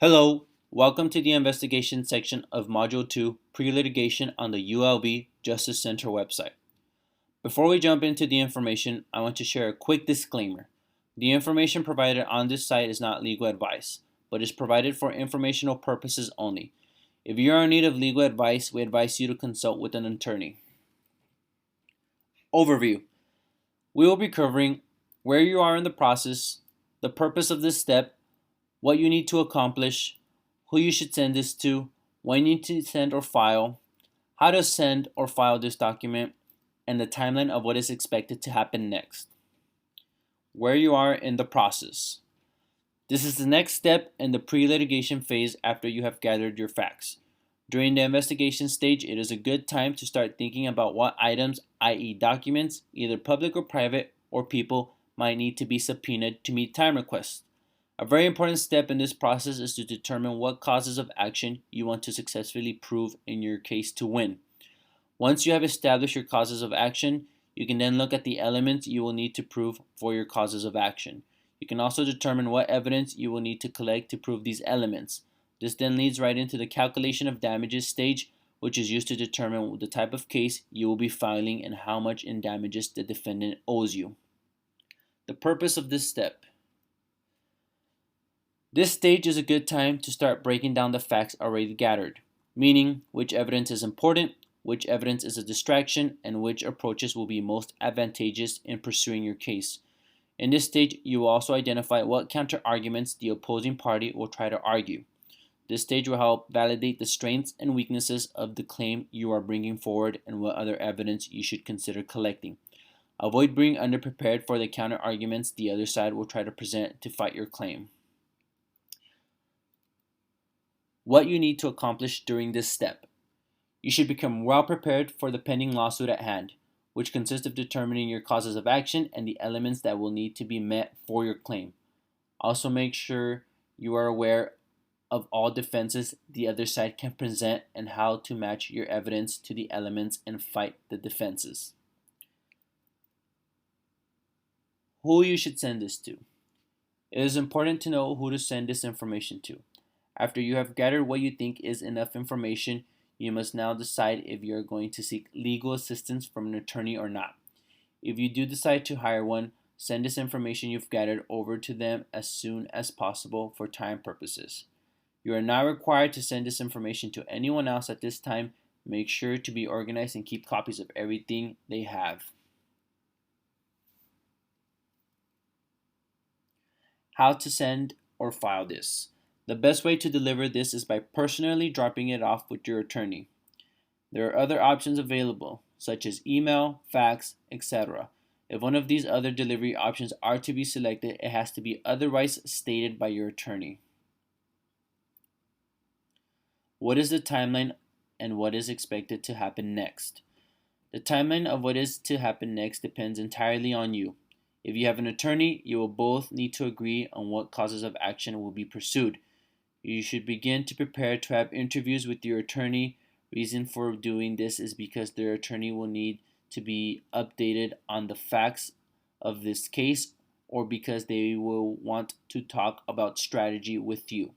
Hello, welcome to the investigation section of Module 2, Pre-Litigation on the ULV Justice Center website. Before we jump into the information, I want to share a quick disclaimer. The information provided on this site is not legal advice, but is provided for informational purposes only. If you are in need of legal advice, we advise you to consult with an attorney. Overview. We will be covering where you are in the process, the purpose of this step, what you need to accomplish, who you should send this to, when you need to send or file, how to send or file this document, and the timeline of what is expected to happen next. Where you are in the process. This is the next step in the pre-litigation phase after you have gathered your facts. During the investigation stage, it is a good time to start thinking about what items, i.e. documents, either public or private, or people, might need to be subpoenaed to meet time requests. A very important step in this process is to determine what causes of action you want to successfully prove in your case to win. Once you have established your causes of action, you can then look at the elements you will need to prove for your causes of action. You can also determine what evidence you will need to collect to prove these elements. This then leads right into the calculation of damages stage, which is used to determine the type of case you will be filing and how much in damages the defendant owes you. The purpose of this step. This stage is a good time to start breaking down the facts already gathered, meaning which evidence is important, which evidence is a distraction, and which approaches will be most advantageous in pursuing your case. In this stage, you will also identify what counter-arguments the opposing party will try to argue. This stage will help validate the strengths and weaknesses of the claim you are bringing forward and what other evidence you should consider collecting. Avoid being underprepared for the counter-arguments the other side will try to present to fight your claim. What you need to accomplish during this step. You should become well prepared for the pending lawsuit at hand, which consists of determining your causes of action and the elements that will need to be met for your claim. Also make sure you are aware of all defenses the other side can present and how to match your evidence to the elements and fight the defenses. Who you should send this to. It is important to know who to send this information to. After you have gathered what you think is enough information, you must now decide if you are going to seek legal assistance from an attorney or not. If you do decide to hire one, send this information you've gathered over to them as soon as possible for time purposes. You are not required to send this information to anyone else at this time. Make sure to be organized and keep copies of everything they have. How to send or file this. The best way to deliver this is by personally dropping it off with your attorney. There are other options available, such as email, fax, etc. If one of these other delivery options are to be selected, it has to be otherwise stated by your attorney. What is the timeline and what is expected to happen next? The timeline of what is to happen next depends entirely on you. If you have an attorney, you will both need to agree on what causes of action will be pursued. You should begin to prepare to have interviews with your attorney. Reason for doing this is because their attorney will need to be updated on the facts of this case or because they will want to talk about strategy with you.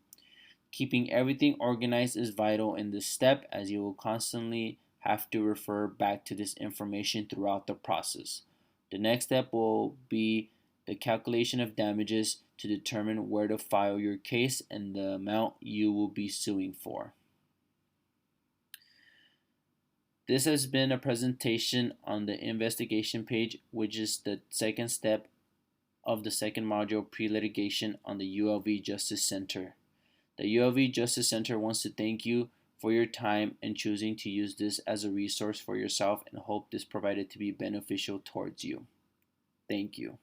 Keeping everything organized is vital in this step as you will constantly have to refer back to this information throughout the process. The next step will be the calculation of damages to determine where to file your case and the amount you will be suing for. This has been a presentation on the investigation page, which is the second step of the second module pre-litigation on the ULV Justice Center. The ULV Justice Center wants to thank you for your time and choosing to use this as a resource for yourself and hope this provided to be beneficial towards you. Thank you.